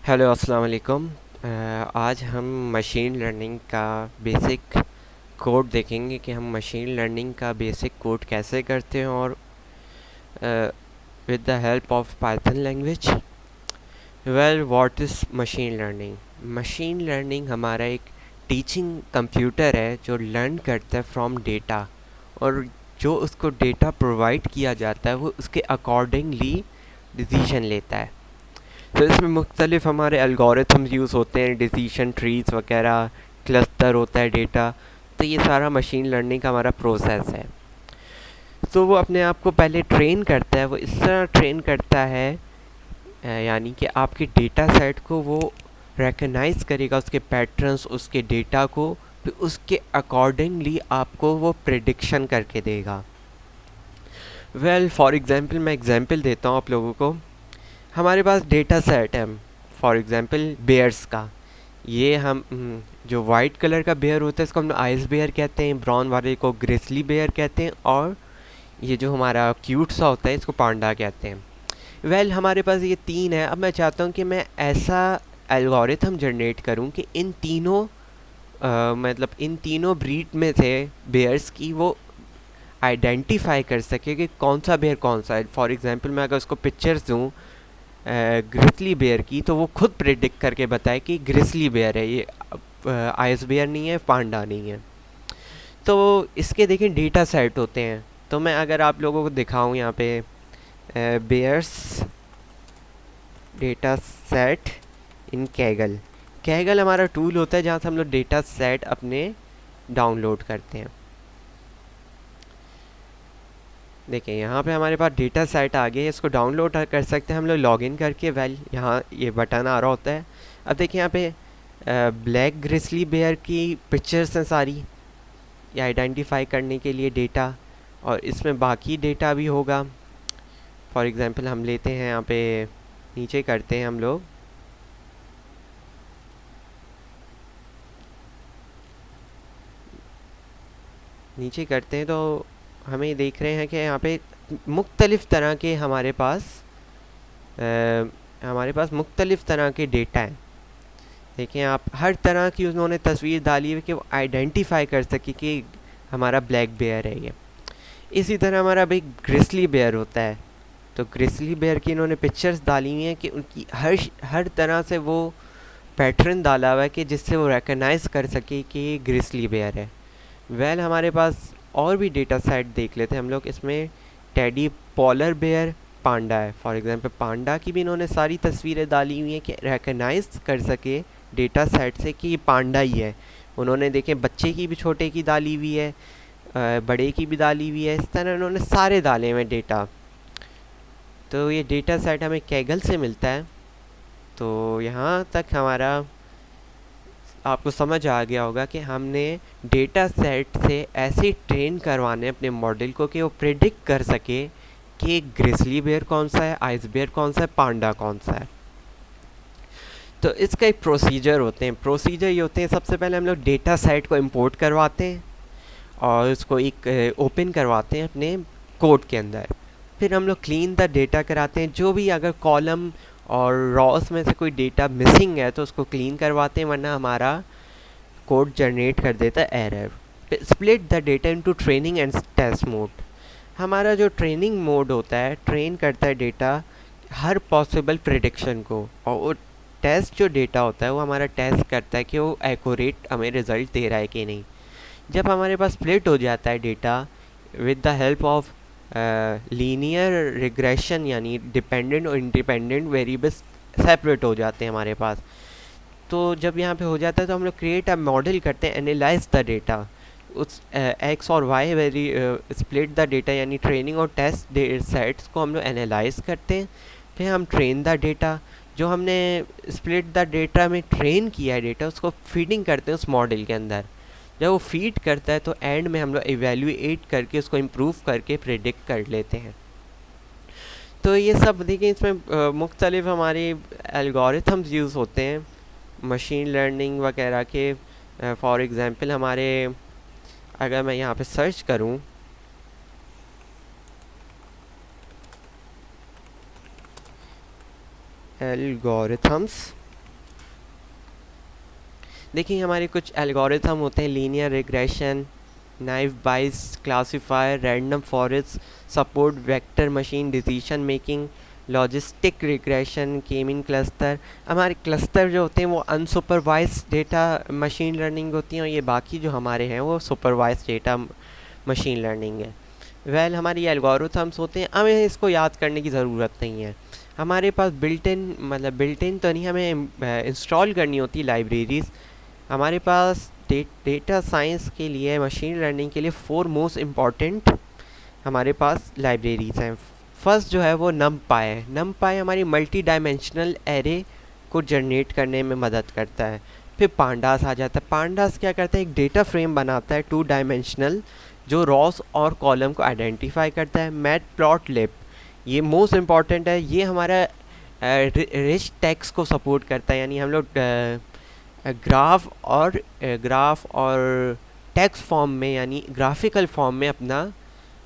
Hello अस्सलाम वालेकुम। आज हम मशीन लर्निंग का बेसिक कोड देखेंगे कि हम मशीन लर्निंग का बेसिक कोड कैसे करते हैं और with the help of Python language. Well, what is machine learning? Machine learning हमारा एक टीचिंग कंप्यूटर है जो लर्न करता है फ्रॉम डेटा, और जो उसको डेटा प्रोवाइड किया जाता है वो उसके अकॉर्डिंगली डिसीजन लेता है। तो इसमें मुख्तलिफ हमारे एल्गोरिथम्स यूज़ होते हैं, डिसीजन ट्रीज वगैरह, क्लस्टर होता है डेटा। तो ये सारा मशीन लर्निंग का हमारा प्रोसेस है। तो वो अपने आप को पहले ट्रेन करता है, वो इस तरह ट्रेन करता है, यानी कि आपके डेटा सेट को वो रिकग्नाइज करेगा, उसके पैटर्न्स, उसके डेटा को, फिर उसके अकॉर्डिंगली आपको वो प्रिडिक्शन करके देगा। वेल, फॉर एग्जांपल मैं एग्जांपल देता हूँ आप लोगों को। हमारे पास डेटा सेट है, फॉर एग्जांपल बेयर्स का। ये हम जो वाइट कलर का बेयर होता है इसको हम आइस बेयर कहते हैं, ब्राउन वाले को ग्रिसली बेयर कहते हैं, और ये जो हमारा क्यूट सा होता है इसको पांडा कहते हैं। वेल, हमारे पास ये तीन है। अब मैं चाहता हूँ कि मैं ऐसा एल्गोरिथम जनरेट करूँ कि इन तीनों मतलब इन तीनों ब्रीड में से बेयर्स की वो आइडेंटिफाई कर सके कि कौन सा बेयर कौन सा है। फॉर एग्जांपल मैं अगर उसको पिक्चर्स दूँ ग्रिसली बेयर की, तो वो खुद प्रेडिक्ट करके बताए कि ग्रिसली बेयर है ये, आइस बेयर नहीं है, पांडा नहीं है। तो इसके देखें डेटा सेट होते हैं। तो मैं अगर आप लोगों को दिखाऊं यहाँ पे बेयर्स डेटा सेट इन कैगल। कैगल हमारा टूल होता है जहाँ से हम लोग डेटा सेट अपने डाउनलोड करते हैं। देखिए यहाँ पे हमारे पास डेटा सेट आ गया है, इसको डाउनलोड कर सकते हैं हम लोग लॉगिन करके। वेल, यहाँ ये बटन आ रहा होता है। अब देखिए यहाँ पे ब्लैक ग्रिसली बेयर की पिक्चर्स हैं सारी, ये आइडेंटिफाई करने के लिए डेटा, और इसमें बाकी डेटा भी होगा। फॉर एग्जांपल हम लेते हैं यहाँ पे, नीचे करते हैं हम लोग, नीचे करते हैं तो हमें देख रहे हैं कि यहाँ पे मुख्तलिफ़ तरह के हमारे पास मुख्तलिफ़ तरह के डेटा हैं। देखें आप, हर तरह की उन्होंने तस्वीर डाली है कि वो आइडेंटिफाई कर सके कि हमारा ब्लैक बेयर है ये। इसी तरह हमारा भाई ग्रिसली बेयर होता है, तो ग्रिसली बेयर की इन्होंने पिक्चर्स डाली हुई हैं कि उनकी हर तरह से वो पैटर्न डाला हुआ है कि जिससे वो रिकग्नाइज कर सके कि ये ग्रिसली बेयर है। वेल, हमारे पास और भी डेटा सेट देख लेते हैं हम लोग। इसमें टेडी पॉलर बेयर पांडा है, फॉर एग्जांपल पांडा की भी इन्होंने सारी तस्वीरें डाली हुई हैं कि रिकग्नाइज कर सके डेटा सेट से कि ये पांडा ही है। उन्होंने देखें बच्चे की भी, छोटे की डाली हुई है, बड़े की भी डाली हुई है, इस तरह उन्होंने सारे डाले हुए डेटा। तो ये डेटा सेट हमें कैगल से मिलता है। तो यहाँ तक हमारा आपको समझ आ गया होगा कि हमने डेटा सेट से ऐसे ट्रेन करवाने अपने मॉडल को कि वो प्रिडिक्ट कर सके कि ग्रिसली बेयर कौन सा है, आइस बेयर कौन सा है, पांडा कौन सा है। तो इसका एक प्रोसीजर होते हैं। प्रोसीजर ये होते हैं, सबसे पहले हम लोग डेटा सेट को इंपोर्ट करवाते हैं और उसको एक ओपन करवाते हैं अपने कोड के अंदर। फिर हम लोग क्लीन द डेटा कराते हैं, जो भी अगर कॉलम और रॉस में से कोई डेटा मिसिंग है तो उसको क्लीन करवाते हैं, वरना हमारा कोड जनरेट कर देता है एरर। फिर split the data into training and test mode. हमारा जो ट्रेनिंग मोड होता है, ट्रेन करता है डेटा हर पॉसिबल प्रिडिक्शन को, और वो टेस्ट जो डेटा होता है वो हमारा टेस्ट करता है कि वो एक्यूरेट हमें रिज़ल्ट दे रहा है कि नहीं। जब हमारे पास स्प्लिट हो जाता है data with the help of linear regression, यानी डिपेंडेंट और इंडिपेंडेंट वेरिएबल्स सेपरेट हो जाते हैं हमारे पास। तो जब यहाँ पे हो जाता है तो हम लोग क्रिएट अ मॉडल करते हैं, एनालाइज द डेटा। उस एक्स और Y very split the data, यानी ट्रेनिंग और टेस्ट सेट्स को हम लोग एनालाइज करते हैं। फिर हम ट्रेन द डेटा, जो हमने स्प्लिट द डेटा में ट्रेन किया है डेटा, उसको फीडिंग करते हैं उस मॉडल के अंदर। जब वो फीड करता है तो एंड में हम लोग इवेल्युएट करके उसको इम्प्रूव करके प्रिडिक्ट कर लेते हैं। तो ये सब देखिए, इसमें मुख्तलिफ हमारे एल्गोरिथम्स यूज़ होते हैं मशीन लर्निंग वगैरह के। फॉर एग्ज़ाम्पल हमारे, अगर मैं यहाँ पे सर्च करूँ एल्गोरिथम्स, देखिए हमारे कुछ एल्गोरिथम होते हैं, लीनियर रिग्रेशन, नाइव बाइस classifier, random forest, support vector machine decision making, logistic regression, के मीन क्लस्टर। हमारे क्लस्टर जो होते हैं वो अनसुपरवाइज डेटा मशीन लर्निंग होती हैं, और ये बाकी जो हमारे हैं वो सुपरवाइज डेटा मशीन लर्निंग है। हमारी एल्गोरिथम्स होते हैं, हमें इसको याद करने की ज़रूरत नहीं है। हमारे पास बिल्ट इन, मतलब बिल्ट इन तो नहीं, हमें इंस्टॉल करनी होती लाइब्रेरीज़। हमारे पास डेटा साइंस के लिए, मशीन लर्निंग के लिए 4 मोस्ट इम्पॉर्टेंट हमारे पास लाइब्रेरीज़ हैं। फर्स्ट जो है वो नमपाई है। नमपाई हमारी मल्टी डायमेंशनल एरे को जनरेट करने में मदद करता है। फिर पांडास आ जाता है। पांडास क्या करता है, एक डेटा फ्रेम बनाता है 2 डायमेंशनल, जो रॉस और कॉलम को आइडेंटिफाई करता है। मैटप्लॉटलिब, ये मोस्ट इम्पॉर्टेंट है, ये हमारा रिच टेक्स्ट को सपोर्ट करता है, यानी हम लोग ग्राफ और टेक्स्ट फॉर्म में, यानी ग्राफिकल फॉर्म में अपना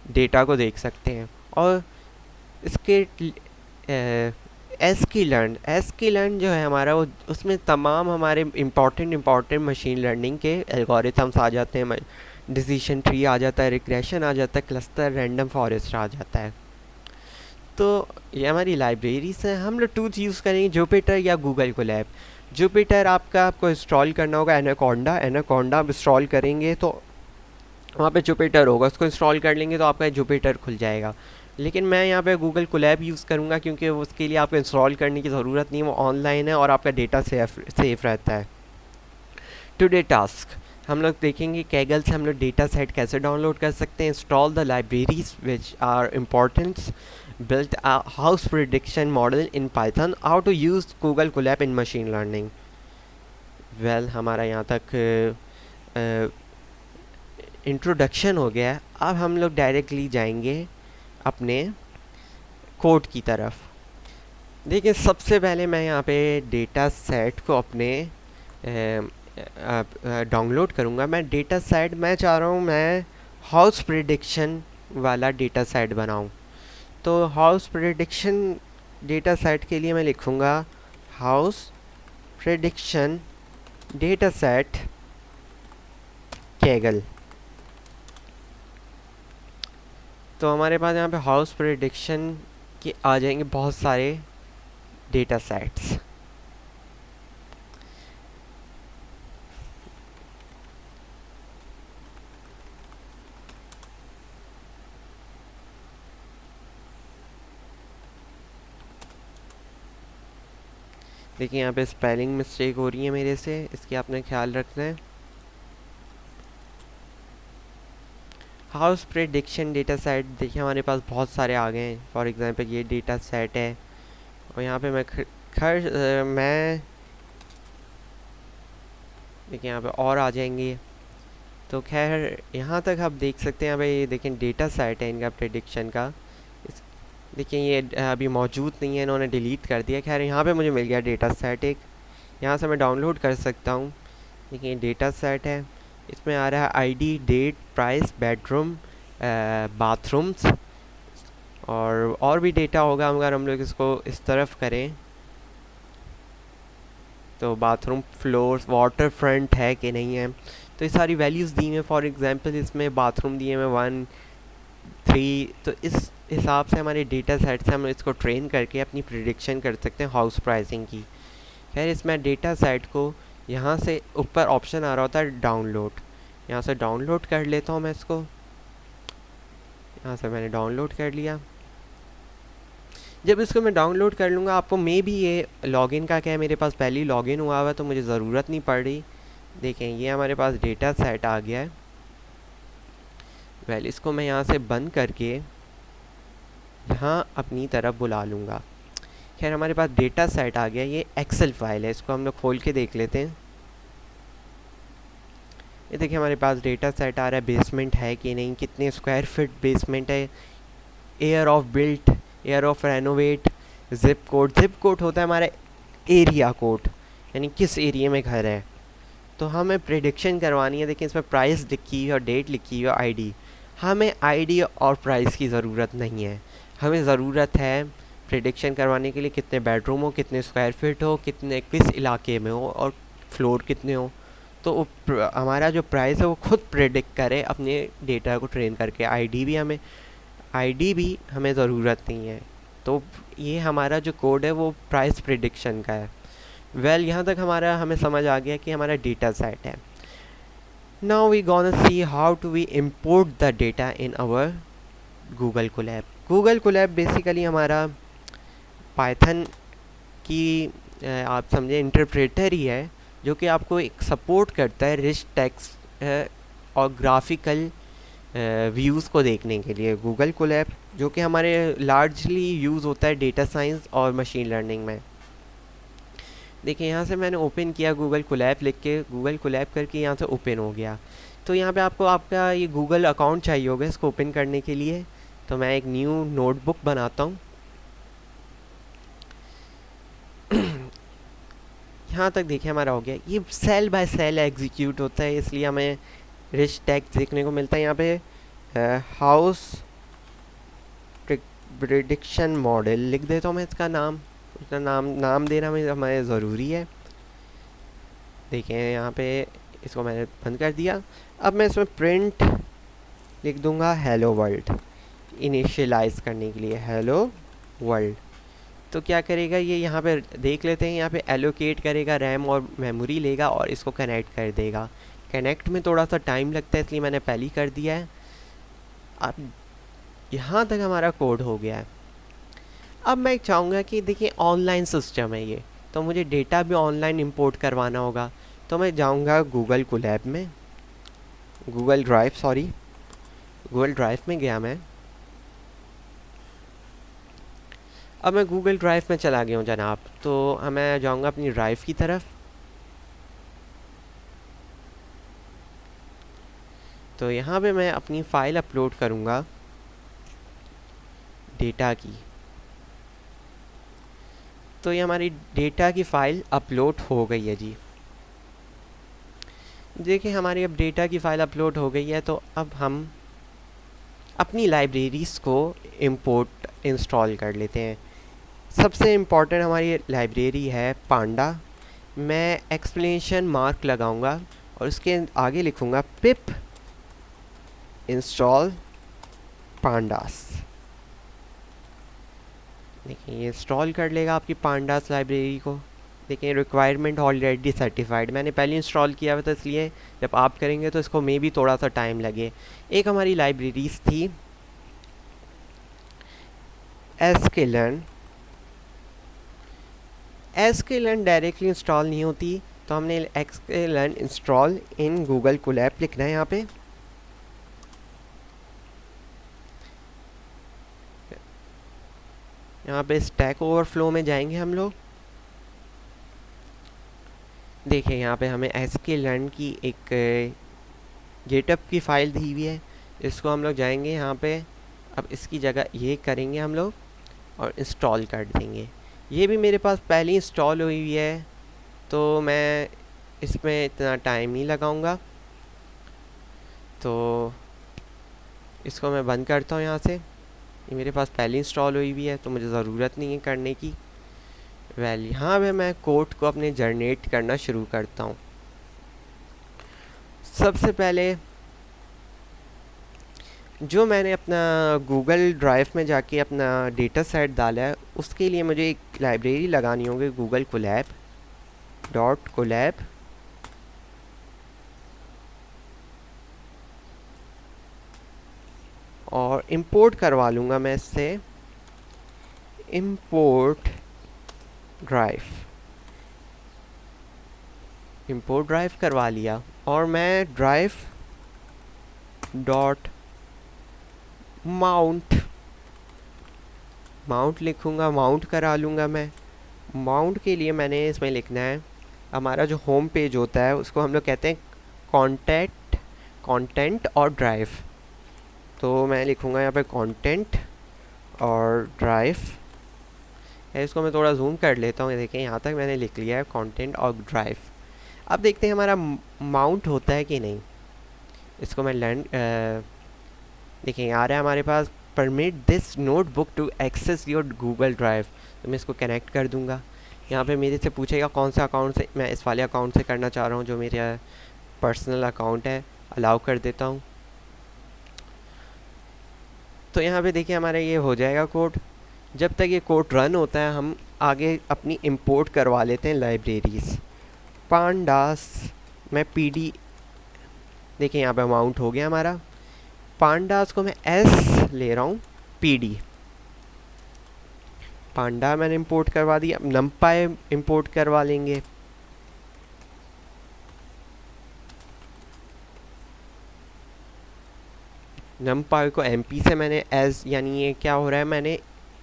डेटा को देख सकते हैं। और इसके एस की लर्न जो है हमारा, वो उसमें तमाम हमारे इम्पॉर्टेंट मशीन लर्निंग के एल्गोरिथम्स आ जाते हैं। डिसीजन ट्री आ जाता है, रिग्रेशन आ जाता है, क्लस्टर, रैंडम फॉरेस्ट आ जाता है। तो ये हमारी लाइब्रेरीज हैं। हम लोग टूल्स यूज़ करेंगे, जुपिटर या गूगल कोलैब। जुपिटर आपको इंस्टॉल करना होगा, एनाकोंडा आप इंस्टॉल करेंगे तो वहाँ पे जुपिटर होगा, उसको इंस्टॉल कर लेंगे तो आपका जुपिटर खुल जाएगा। लेकिन मैं यहाँ पे गूगल कोलैब यूज़ करूँगा, क्योंकि उसके लिए आपको इंस्टॉल करने की ज़रूरत नहीं है, वो ऑनलाइन है और आपका डेटा सेफ रहता है। टुडे टास्क हम लोग देखेंगे कैगल से हम लोग डेटा सेट कैसे डाउनलोड कर सकते हैं। Install the libraries which are importants, built a house prediction model in Python, how to use Google Colab in machine learning। हमारा यहाँ तक इंट्रोडक्शन हो गया है। अब हम लोग डायरेक्टली जाएंगे अपने कोड की तरफ। देखिए सबसे पहले मैं यहाँ पे डेटा सेट को अपने डाउनलोड करूँगा। मैं डेटा सेट मैं चाह रहा हूँ मैं हाउस प्रेडिक्शन वाला डेटा सेट बनाऊँ। तो हाउस प्रेडिक्शन डेटा सेट के लिए मैं लिखूँगा house prediction data set Kaggle. तो हमारे पास यहाँ पे हाउस प्रेडिक्शन के आ जाएंगे बहुत सारे डेटा सेट्स। देखिए यहाँ पे स्पेलिंग मिस्टेक हो रही है मेरे से, इसकी आपने ख्याल रखना है। हाउस प्रेडिक्शन डेटा सेट देखिए हमारे पास बहुत सारे आ गए हैं। फॉर एग्जांपल ये डेटा सेट है, और यहाँ पे मैं देखिए यहाँ पे और आ जाएंगे। तो खैर यहाँ तक आप देख सकते हैं। भाई देखिए डेटा सेट है इनका प्रेडिक्शन का, देखिए ये अभी मौजूद नहीं है, इन्होंने डिलीट कर दिया। खैर यहाँ पे मुझे मिल गया डेटा सेट एक, यहाँ से मैं डाउनलोड कर सकता हूँ। देखिए डेटा सेट है, इसमें आ रहा है ID, date, price, bedroom, bathrooms, और भी डेटा होगा। अगर हम लोग इसको इस तरफ करें तो बाथरूम, फ्लोर, वाटर फ्रंट है कि नहीं है, तो ये सारी वैल्यूज़ दी हैं। फॉर एग्जांपल इसमें बाथरूम दिए हुए 1, 3। तो इस हिसाब से हमारे डेटा सेट से हम इसको ट्रेन करके अपनी प्रिडिक्शन कर सकते हैं हाउस प्राइसिंग की। खैर इसमें डेटा सेट को यहाँ से ऊपर ऑप्शन आ रहा होता है डाउनलोड, यहाँ से डाउनलोड कर लेता हूँ मैं इसको। यहाँ से मैंने डाउनलोड कर लिया। जब इसको मैं डाउनलोड कर लूँगा, आपको मे भी ये लॉगिन का क्या है, मेरे पास पहले ही लॉगिन हुआ हुआ है तो मुझे ज़रूरत नहीं पड़ रही। देखें ये हमारे पास डेटा सेट आ गया है। इसको मैं यहाँ से बंद करके यहाँ अपनी तरफ बुला लूँगा। खैर हमारे पास डेटा सेट आ गया, ये एक्सेल फाइल है, इसको हम लोग खोल के देख लेते हैं। ये देखिए हमारे पास डेटा सेट आ रहा है, बेसमेंट है कि नहीं, कितने स्क्वायर फीट बेसमेंट है, year of built, year of renovate, zip code होता है हमारा एरिया कोड, यानी किस एरिया में घर है। तो हमें प्रेडिक्शन करवानी है। देखिए इसमें प्राइस लिखी हुई और डेट लिखी हुई और आईडी। हमें आईडी और प्राइस की ज़रूरत नहीं है, हमें ज़रूरत है प्रेडिक्शन करवाने के लिए कितने बेडरूम हो, कितने स्क्वायर फीट हो, किस इलाके में हो, और फ्लोर कितने हो। तो हमारा जो प्राइस है वो खुद प्रेडिक्ट करे अपने डेटा को ट्रेन करके। आईडी भी हमें ज़रूरत नहीं है। तो ये हमारा जो कोड है वो प्राइस प्रिडिक्शन का है। यहाँ तक हमें समझ आ गया कि हमारा डेटा सेट है। Now we gonna see how to we import the data in our Google Colab. Google Colab basically हमारा पाइथन की आप समझे इंटरप्रेटर ही है, जो कि आपको एक सपोर्ट करता है रिच टेक्स्ट और ग्राफिकल व्यूज़ को देखने के लिए। गूगल कोलैब जो कि हमारे लार्जली यूज़ होता है डेटा साइंस और मशीन लर्निंग में। देखिए यहाँ से मैंने ओपन किया गूगल कोलैब लिख के, गूगल कोलैब करके यहाँ से ओपन हो गया। तो यहाँ पे आपको आपका ये गूगल अकाउंट चाहिए होगा इसको ओपन करने के लिए। तो मैं एक न्यू नोटबुक बनाता हूँ। यहाँ तक देखिए हमारा हो गया। ये सेल बाय सेल एग्जीक्यूट होता है, इसलिए हमें रिच टेक्स्ट देखने को मिलता है। यहाँ पे हाउस प्रिडिक्शन मॉडल लिख देता हूँ मैं इसका नाम। उसका नाम देना हमें ज़रूरी है। देखिए यहाँ पे इसको मैंने बंद कर दिया। अब मैं इसमें प्रिंट लिख दूँगा हेलो वर्ल्ड, इनिशियलाइज करने के लिए हेलो वर्ल्ड। तो क्या करेगा ये, यहाँ पे देख लेते हैं, यहाँ पे एलोकेट करेगा, रैम और मेमोरी लेगा और इसको कनेक्ट कर देगा। कनेक्ट में थोड़ा सा टाइम लगता है, इसलिए मैंने पहले ही कर दिया है। अब यहाँ तक हमारा कोड हो गया है। अब मैं चाहूँगा कि देखिए ऑनलाइन सिस्टम है ये, तो मुझे डेटा भी ऑनलाइन इंपोर्ट करवाना होगा। तो मैं जाऊँगा गूगल कोलैब में, गूगल ड्राइव में गया मैं। अब मैं गूगल ड्राइव में चला गया हूँ जनाब। तो मैं जाऊँगा अपनी ड्राइव की तरफ। तो यहाँ पे मैं अपनी फ़ाइल अपलोड करूँगा डेटा की। तो ये हमारी डेटा की फ़ाइल अपलोड हो गई है जी। देखिए हमारी अब डेटा की फ़ाइल अपलोड हो गई है। तो अब हम अपनी लाइब्रेरीज़ को इंस्टॉल कर लेते हैं। सबसे इम्पॉर्टेंट हमारी लाइब्रेरी है पांडा। मैं एक्सप्लेनेशन मार्क लगाऊंगा और उसके आगे लिखूंगा पिप इंस्टॉल पांडास। देखिए ये इंस्टॉल कर लेगा आपकी पांडास लाइब्रेरी को। देखिए रिक्वायरमेंट ऑलरेडी सर्टिफाइड, मैंने पहले इंस्टॉल किया हुआ था, इसलिए जब आप करेंगे तो इसको मे भी थोड़ा सा टाइम लगे। एक हमारी लाइब्रेरीज थी sklearn डायरेक्टली इंस्टॉल नहीं होती, तो हमने sklearn install in Google Colab लिखना है। यहाँ पे स्टैक ओवरफ्लो में जाएंगे हम लोग। देखिए यहाँ पे हमें sklearn की एक गेटअप की फ़ाइल दी हुई है, इसको हम लोग जाएंगे यहाँ पे। अब इसकी जगह ये करेंगे हम लोग और इंस्टॉल कर देंगे। ये भी मेरे पास पहले इंस्टॉल हुई हुई है, तो मैं इसमें इतना टाइम नहीं लगाऊंगा। तो इसको मैं बंद करता हूँ यहाँ से। ये मेरे पास पहले इंस्टॉल हुई हुई है, तो मुझे ज़रूरत नहीं है करने की। यहाँ पे मैं कोड को अपने जनरेट करना शुरू करता हूँ। सबसे पहले जो मैंने अपना गूगल ड्राइव में जाके अपना डेटा सेट डाला है, उसके लिए मुझे एक लाइब्रेरी लगानी होगी गूगल कोलैब और इंपोर्ट करवा लूँगा मैं इससे इंपोर्ट ड्राइव करवा लिया। और मैं ड्राइव डॉट माउंट लिखूँगा, माउंट करा लूँगा मैं। माउंट के लिए मैंने इसमें लिखना है, हमारा जो होम पेज होता है उसको हम लोग कहते हैं कंटेंट और ड्राइव। तो मैं लिखूँगा यहाँ पे कंटेंट और ड्राइव है। इसको मैं थोड़ा जूम कर लेता हूँ। देखें यहाँ तक मैंने लिख लिया है कंटेंट और ड्राइव। अब देखते हैं हमारा माउंट होता है कि नहीं। इसको मैं देखिए आ रहा है हमारे पास permit this notebook to access your Google drive. तो मैं इसको कनेक्ट कर दूंगा। यहाँ पे मेरे से पूछेगा कौन सा अकाउंट से, मैं इस वाले अकाउंट से करना चाह रहा हूँ जो मेरा पर्सनल अकाउंट है, अलाउ कर देता हूँ। तो यहाँ पे देखिए हमारा ये हो जाएगा कोड। जब तक ये कोड रन होता है हम आगे अपनी इंपोर्ट करवा लेते हैं लाइब्रेरीज। पांडास में पीडी, देखिए यहाँ पे अमाउंट हो गया हमारा। पांडास को मैं एस ले रहा हूँ पीडी। पांडा मैंने इंपोर्ट करवा दी, अब नमपाई इंपोर्ट करवा लेंगे। नमपाई को एमपी से मैंने एस, यानी ये क्या हो रहा है, मैंने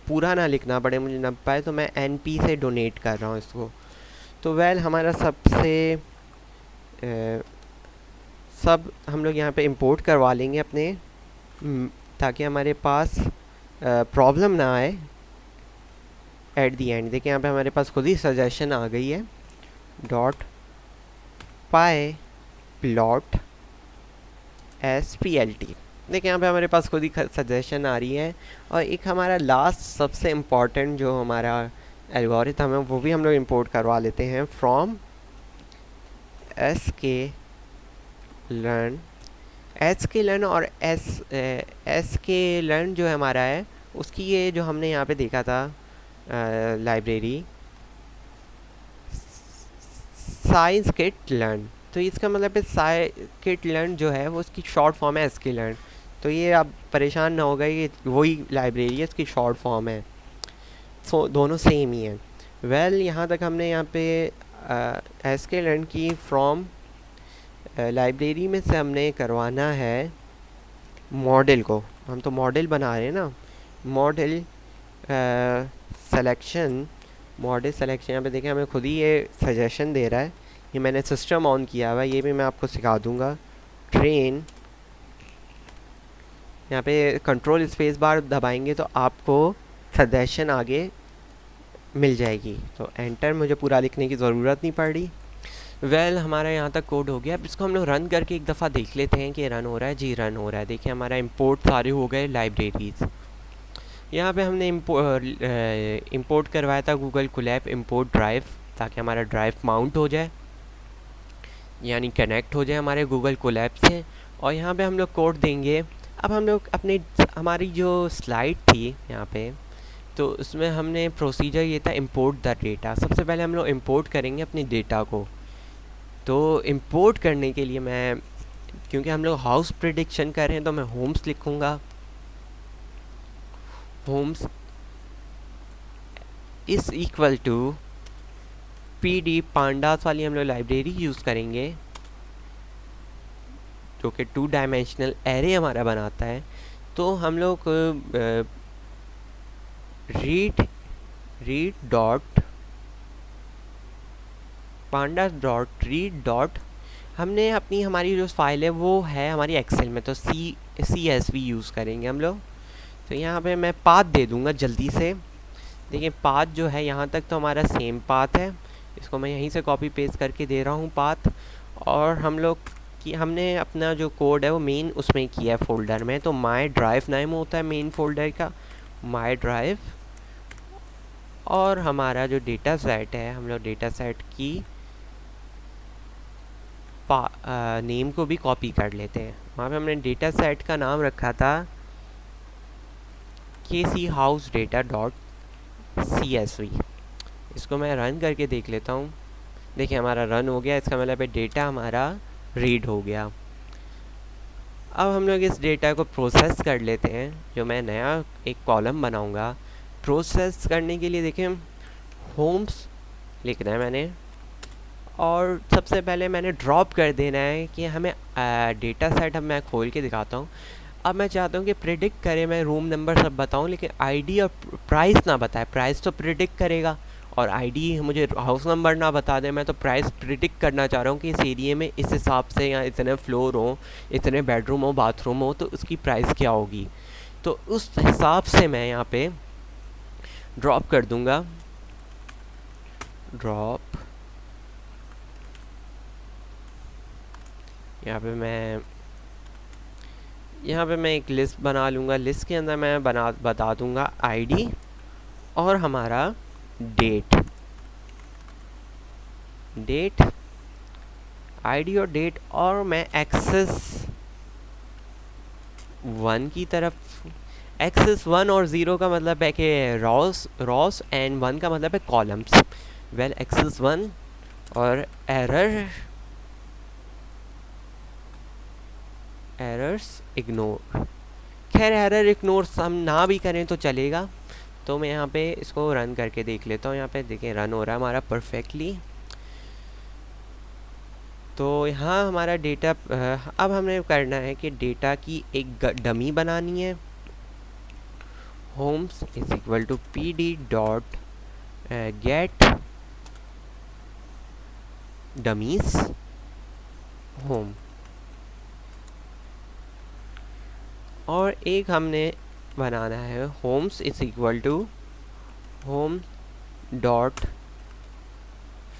पूरा ना लिखना पड़े मुझे नमपाई, तो मैं एनपी से डोनेट कर रहा हूँ इसको। तो वेल हमारा सबसे सब हम लोग यहाँ पे इंपोर्ट करवा लेंगे अपने, ताकि हमारे पास प्रॉब्लम ना आए एट दी एंड। देखिए यहाँ पे हमारे पास खुद ही सजेशन आ गई है, डॉट पाई प्लॉट SPLT। देखिए यहाँ पे हमारे पास खुद ही सजेशन आ रही है। और एक हमारा लास्ट सबसे इम्पॉर्टेंट जो हमारा एल्गोरिथम है वो भी हम लोग इंपोर्ट करवा लेते हैं फ्रॉम sklearn। sklearn और sklearn जो हमारा है उसकी ये जो हमने यहाँ पे देखा था लाइब्रेरी scikit-learn, तो इसका मतलब है scikit-learn जो है वो उसकी शॉर्ट फॉर्म है sklearn। तो ये आप परेशान ना हो गए, ये वही लाइब्रेरी है, इसकी शॉर्ट फॉर्म है। सो दोनों सेम ही हैं। वेल यहाँ तक हमने यहाँ पे sklearn की फ्रॉम लाइब्रेरी में से हमने करवाना है मॉडल को। हम तो मॉडल बना रहे हैं ना, मॉडल सेलेक्शन। मॉडल सेलेक्शन यहाँ पे देखें हमें खुद ही ये सजेशन दे रहा है। ये मैंने सिस्टम ऑन किया हुआ है, ये भी मैं आपको सिखा दूंगा। ट्रेन, यहाँ पे कंट्रोल स्पेस बार दबाएंगे तो आपको सजेशन आगे मिल जाएगी। तो एंटर, मुझे पूरा लिखने की ज़रूरत नहीं पड़ रही। वेल हमारा यहाँ तक कोड हो गया। अब इसको हम लोग रन करके एक दफ़ा देख लेते हैं कि रन हो रहा है। जी रन हो रहा है। देखिए हमारा इंपोर्ट सारे हो गए लाइब्रेरीज़। यहाँ पे हमने इंपोर्ट करवाया था गूगल कोलैब इंपोर्ट ड्राइव, ताकि हमारा ड्राइव माउंट हो जाए, यानी कनेक्ट हो जाए हमारे गूगल कोलैब से। और यहाँ पे हम लोग कोड देंगे। अब हम लोग अपने हमारी जो स्लाइड थी यहाँ पे, तो उसमें हमने प्रोसीजर ये था इंपोर्ट द डेटा। सबसे पहले हम लोग इंपोर्ट करेंगे अपने डेटा को। तो इंपोर्ट करने के लिए मैं, क्योंकि हम लोग हाउस प्रेडिक्शन कर रहे हैं, तो मैं होम्स लिखूँगा। होम्स इस इक्वल टू PD, पांडास वाली हम लोग लाइब्रेरी यूज़ करेंगे जो कि 2 डायमेंशनल एरे हमारा बनाता है। तो हम लोग read dot pandas dot read dot, हमने अपनी हमारी जो फाइल है वो है हमारी एक्सेल में, तो CSV यूज़ करेंगे हम लोग। तो यहाँ पे मैं पाथ दे दूँगा जल्दी से। देखिए पाथ जो है यहाँ तक तो हमारा सेम पाथ है, इसको मैं यहीं से कॉपी पेस्ट करके दे रहा हूँ पाथ। और हम लोग कि हमने अपना जो कोड है वो मेन उसमें किया है फोल्डर में। तो माई ड्राइव नाम होता है मेन फोल्डर का, माई ड्राइव। और हमारा जो डेटा सेट है, हम लोग डेटा सेट की नेम को भी कॉपी कर लेते हैं। वहाँ पे हमने डेटा सेट का नाम रखा था kchouse-data.csv। इसको मैं रन करके देख लेता हूँ। देखिए हमारा रन हो गया, इसका मतलब है डेटा हमारा रीड हो गया। अब हम लोग इस डेटा को प्रोसेस कर लेते हैं। जो मैं नया एक कॉलम बनाऊंगा प्रोसेस करने के लिए, देखें होम्स लिखना है मैंने, और सबसे पहले मैंने ड्रॉप कर देना है कि हमें डेटा सेट, हम मैं खोल के दिखाता हूँ। अब मैं चाहता हूँ कि प्रिडिक्ट करे, मैं रूम नंबर सब बताऊँ लेकिन आईडी और प्राइस ना बताए। प्राइस तो प्रिडिक्ट करेगा और आईडी मुझे हाउस नंबर ना बता दे। मैं तो प्राइस प्रिडिक्ट करना चाह रहा हूँ कि इस एरिए में इस हिसाब से, या इतने फ्लोर हो, इतने बेडरूम हो, बाथरूम हो, तो उसकी प्राइस क्या होगी। तो उस हिसाब से मैं यहाँ पे ड्रॉप कर दूँगा, ड्रॉप। यहाँ पे मैं एक लिस्ट बना लूँगा। लिस्ट के अंदर मैं बता दूँगा आईडी और हमारा डेट। आईडी और डेट, और मैं एक्सेस 1 की तरफ, एक्सेस 1 और 0 का मतलब है कि रॉस एंड 1 का मतलब है कॉलम्स। वेल एक्सेस 1 और एरर्स इग्नोर। खैर एरर इग्नोर हम ना भी करें तो चलेगा। तो मैं यहाँ पे इसको रन करके देख लेता हूँ। यहाँ पे देखें रन हो रहा है हमारा परफेक्टली। तो यहाँ हमारा डेटा, अब हमें करना है कि डेटा की एक डमी बनानी है। Homes is equal to P D dot get dummies home, और एक हमने बनाना है homes is equal to home dot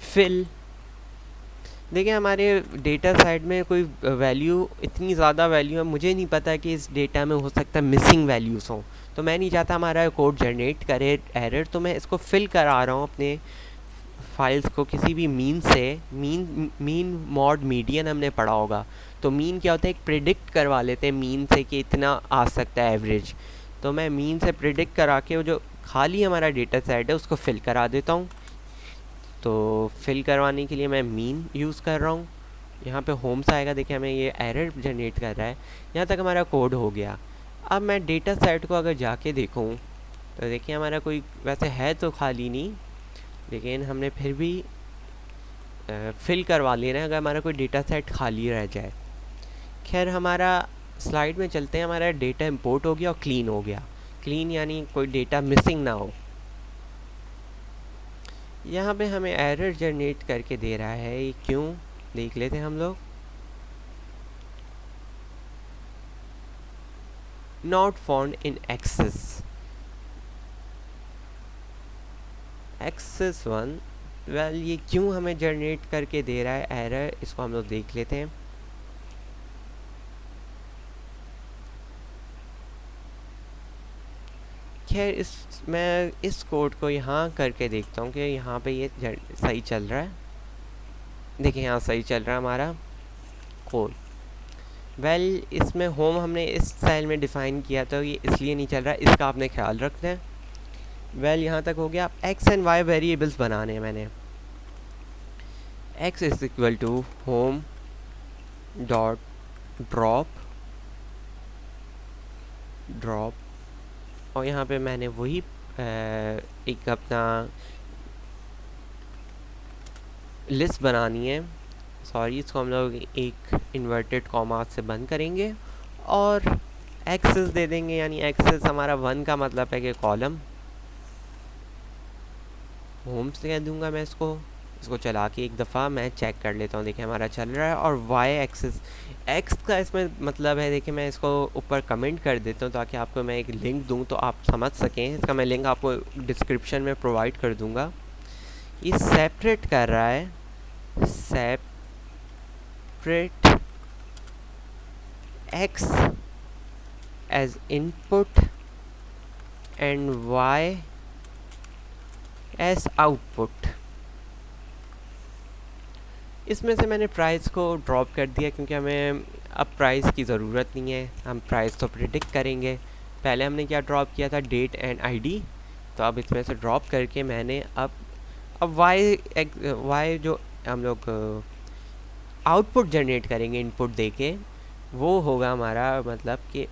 fill. देखिए हमारे डेटा साइड में कोई वैल्यू, इतनी ज़्यादा वैल्यू है, मुझे नहीं पता कि इस डेटा में हो सकता है मिसिंग वैल्यूज़ हों, तो मैं नहीं चाहता हमारा कोड जनरेट करे एरर। तो मैं इसको फिल करा रहा हूँ अपने फाइल्स को किसी भी मीन से। मीन मॉड मीडियन हमने पढ़ा होगा। तो मीन क्या होता है, एक प्रिडिक्ट करवा लेते हैं मीन से कि इतना आ सकता है एवरेज। तो मैं मीन से प्रिडिक्ट करा के वो जो खाली हमारा डेटा सेट है उसको फिल करा देता हूँ। तो फिल करवाने के लिए मैं मीन यूज़ कर रहा हूँ। यहाँ पे होम्स आएगा, देखिए हमें ये एरर जनरेट कर रहा है। यहाँ तक हमारा कोड हो गया। अब मैं डेटा सेट को अगर जाके देखूँ तो देखिए हमारा कोई वैसे है तो खाली नहीं, लेकिन हमने फिर भी फिल करवा लेना है अगर हमारा कोई डेटा सेट खाली रह जाए। खैर हमारा स्लाइड में चलते हैं। हमारा डेटा इंपोर्ट हो गया और क्लीन हो गया। क्लीन यानी कोई डेटा मिसिंग ना हो। यहाँ पे हमें एरर जनरेट करके दे रहा है, ये क्यों देख लेते हैं हम लोग। Not found in excess 1। Well ये क्यों हमें जनरेट करके दे रहा है एरर, इसको हम लोग देख लेते हैं। खैर मैं इस कोड को यहाँ करके देखता हूँ कि यहाँ पे ये सही चल रहा है। देखिए यहाँ सही चल रहा है हमारा कोड। वेल इसमें होम हमने इस स्टाइल में डिफ़ाइन किया तो ये इसलिए नहीं चल रहा है, इसका आपने ख्याल रखना है। वेल यहाँ तक हो गया। एक्स एंड वाई वेरिएबल्स बनाने हैं मैंने। X is equal to home dot drop और यहाँ पे मैंने वही एक अपना लिस्ट बनानी है। सॉरी, इसको हम लोग एक इन्वर्टेड कॉमा से बंद करेंगे और एक्सेस दे देंगे, यानी एक्सेस हमारा 1 का मतलब है कि कॉलम। होम से कह दूंगा मैं इसको चला के एक दफ़ा मैं चेक कर लेता हूँ। देखिए हमारा चल रहा है। और वाई एक्सेस, एक्स का इसमें मतलब है, देखिए मैं इसको ऊपर कमेंट कर देता हूँ ताकि आपको मैं एक लिंक दूँ तो आप समझ सकें। इसका मैं लिंक आपको डिस्क्रिप्शन में प्रोवाइड कर दूँगा। ये सेपरेट कर रहा है, separate X as input and Y as output. इसमें से मैंने प्राइस को ड्रॉप कर दिया क्योंकि हमें अब प्राइस की ज़रूरत नहीं है, हम प्राइस तो प्रिडिक्ट करेंगे। पहले हमने क्या ड्रॉप किया था, डेट एंड आईडी। तो अब इसमें से ड्रॉप करके मैंने अब वाई जो हम लोग आउटपुट जनरेट करेंगे इनपुट देके, वो होगा हमारा मतलब कि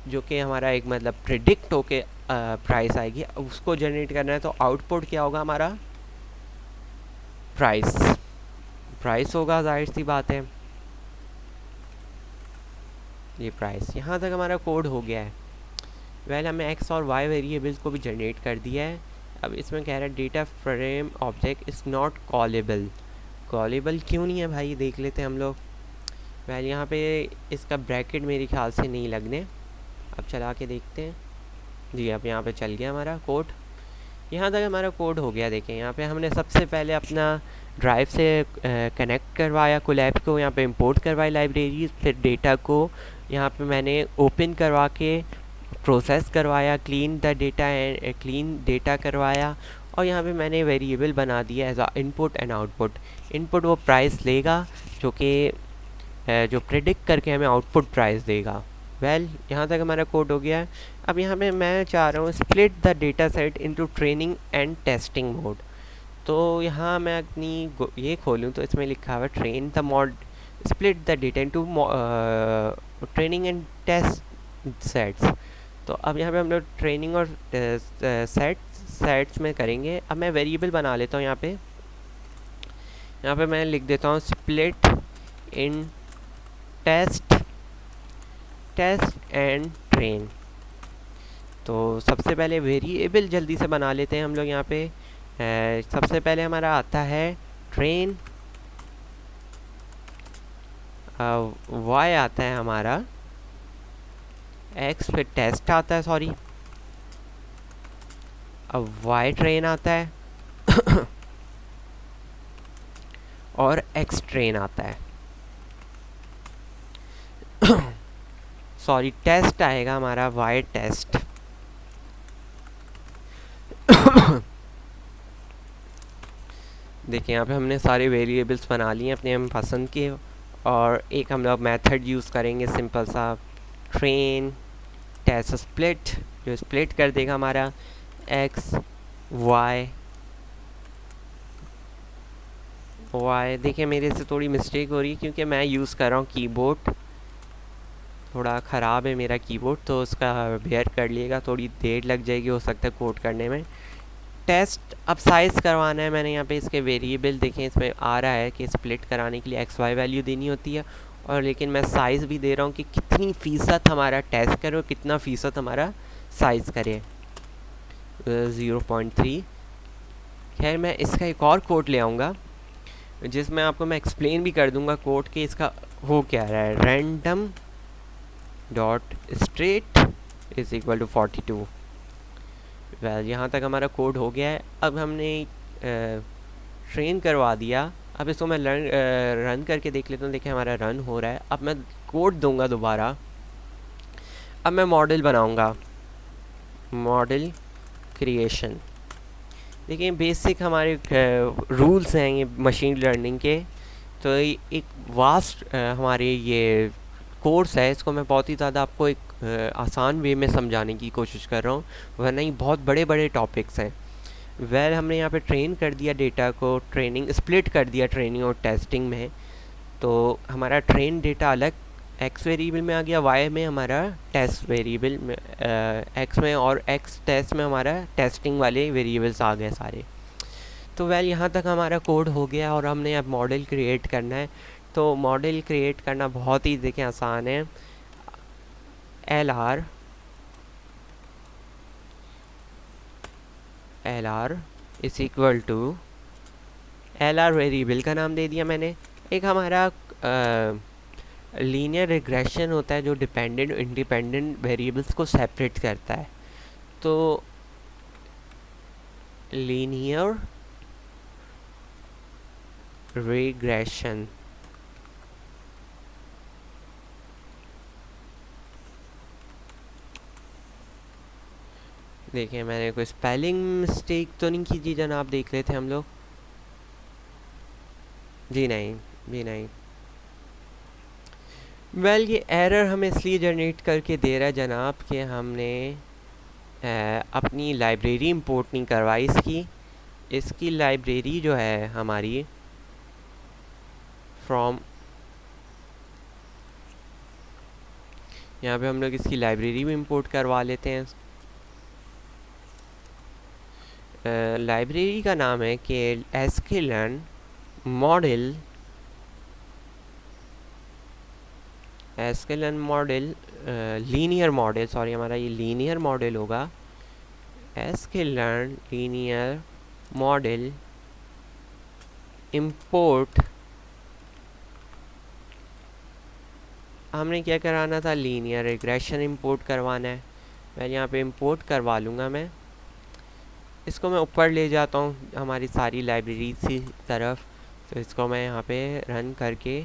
जो कि हमारा एक मतलब प्रिडिक्ट होके प्राइस आएगी, उसको जनरेट करना है। तो आउटपुट क्या होगा हमारा, प्राइस होगा, जाहिर सी बात है। ये प्राइस, यहाँ तक हमारा कोड हो गया है। वेल हमें एक्स और वाई वेरिएबल्स को भी जनरेट कर दिया है। अब इसमें कह रहा है data frame object is not callable क्यों नहीं है भाई, देख लेते हैं हम लोग। वेल यहाँ पे इसका ब्रैकेट मेरे ख्याल से नहीं लगने। अब चला के देखते हैं जी। अब यहाँ पे चल गया हमारा कोड। यहाँ तक हमारा कोड हो गया। देखें यहाँ पे हमने सबसे पहले अपना ड्राइव से कनेक्ट करवाया कोलैब को, यहाँ पे इंपोर्ट करवाई लाइब्रेरी, फिर डेटा को यहाँ पे मैंने ओपन करवा के प्रोसेस करवाया, क्लीन डेटा करवाया, और यहाँ पे मैंने वेरिएबल बना दिया as a input and output. Input वो प्राइस लेगा जो कि जो प्रिडिक्ट करके हमें आउटपुट प्राइस देगा। यहाँ तक हमारा कोड हो गया है। अब यहाँ पे मैं चाह रहा हूँ split the data set into training and testing mode. तो यहाँ मैं अपनी ये खोलूँ तो इसमें लिखा हुआ train the mod split the data into training and test sets. तो अब यहाँ पे हम लोग ट्रेनिंग और सेट्स में करेंगे। अब मैं वेरिएबल बना लेता हूँ यहाँ पे मैं लिख देता हूँ split in test and train. तो सबसे पहले वेरिएबल जल्दी से बना लेते हैं हम लोग यहाँ पे। सबसे पहले हमारा आता है ट्रेन, वाई आता है हमारा एक्स, फिर टेस्ट आता है, सॉरी अब वाई ट्रेन आता है और एक्स ट्रेन आता है सॉरी टेस्ट आएगा हमारा वाई टेस्ट देखिए यहाँ पे हमने सारे वेरिएबल्स बना लिए अपने हम पसंद के, और एक हम लोग मेथड यूज़ करेंगे सिंपल सा ट्रेन टेस्ट स्प्लिट, जो स्प्लिट कर देगा हमारा एक्स वाई। देखिए मेरे से थोड़ी मिस्टेक हो रही है क्योंकि मैं यूज़ कर रहा हूँ कीबोर्ड, थोड़ा ख़राब है मेरा कीबोर्ड, तो उसका बेयर कर लिएगा, थोड़ी देर लग जाएगी हो सकता है कोड करने में। टेस्ट अब साइज़ करवाना है मैंने यहाँ पे इसके वेरिएबल देखें इसमें आ रहा है कि स्प्लिट कराने के लिए एक्स वाई वैल्यू देनी होती है, और लेकिन मैं साइज़ भी दे रहा हूँ कि कितनी फ़ीसद हमारा टेस्ट करे और कितना फ़ीसद हमारा साइज़ करे, 0.3। खैर मैं इसका एक और कोड ले आऊँगा जिसमें आपको मैं एक्सप्लेन भी कर दूँगा कोड के इसका हो क्या रहा है। Random dot state is equal to 42। यहाँ तक हमारा कोड हो गया है। अब हमने ट्रेन करवा दिया, अब इसको मैं रन करके देख लेता हूँ। देखिए हमारा रन हो रहा है। अब मैं कोड दूंगा दोबारा। अब मैं मॉडल बनाऊंगा, मॉडल क्रिएशन। देखिए बेसिक हमारे रूल्स हैं ये मशीन लर्निंग के, तो एक वास्ट हमारे ये कोर्स है, इसको मैं बहुत ही ज़्यादा आपको एक आसान वे में समझाने की कोशिश कर रहा हूँ, वरना ही बहुत बड़े बड़े टॉपिक्स हैं। हमने यहाँ पे ट्रेन कर दिया डेटा को, ट्रेनिंग स्प्लिट कर दिया ट्रेनिंग और टेस्टिंग में। तो हमारा ट्रेन डेटा अलग एक्स वेरिएबल में आ गया, वाई में हमारा टेस्ट वेरिएबल में एक्स में, और एक्स टेस्ट में हमारा टेस्टिंग वाले वेरिएबल्स आ गए सारे। तो यहाँ तक हमारा कोड हो गया और हमने अब मॉडल क्रिएट करना है। तो मॉडल क्रिएट करना बहुत ही देखें आसान है। L R is equal to L R variable का नाम दे दिया मैंने। एक हमारा लीनियर रिग्रेशन होता है जो डिपेंडेंट इंडिपेंडेंट वेरिएबल्स को सेपरेट करता है। तो लीनियर रिग्रेशन, देखिए मैंने कोई स्पेलिंग मिस्टेक तो नहीं की थी जनाब, देख लेते हम लोग। जी नहीं। ये एरर हमें इसलिए जनरेट करके दे रहा है जनाब कि हमने अपनी लाइब्रेरी इंपोर्ट नहीं करवाई इसकी लाइब्रेरी जो है हमारी फ्रॉम, यहाँ पे हम लोग इसकी लाइब्रेरी भी इंपोर्ट करवा लेते हैं। लाइब्रेरी का नाम है कि sklearn model linear model, sorry हमारा ये लीनियर मॉडल होगा। एस्केलन लीनियर मॉडल इंपोर्ट, हमने क्या कराना था, लीनियर रिग्रेशन इंपोर्ट करवाना है। मैं यहाँ पे इंपोर्ट करवा लूँगा। मैं इसको मैं ऊपर ले जाता हूँ हमारी सारी लाइब्रेरी की तरफ। तो इसको मैं यहाँ पे रन करके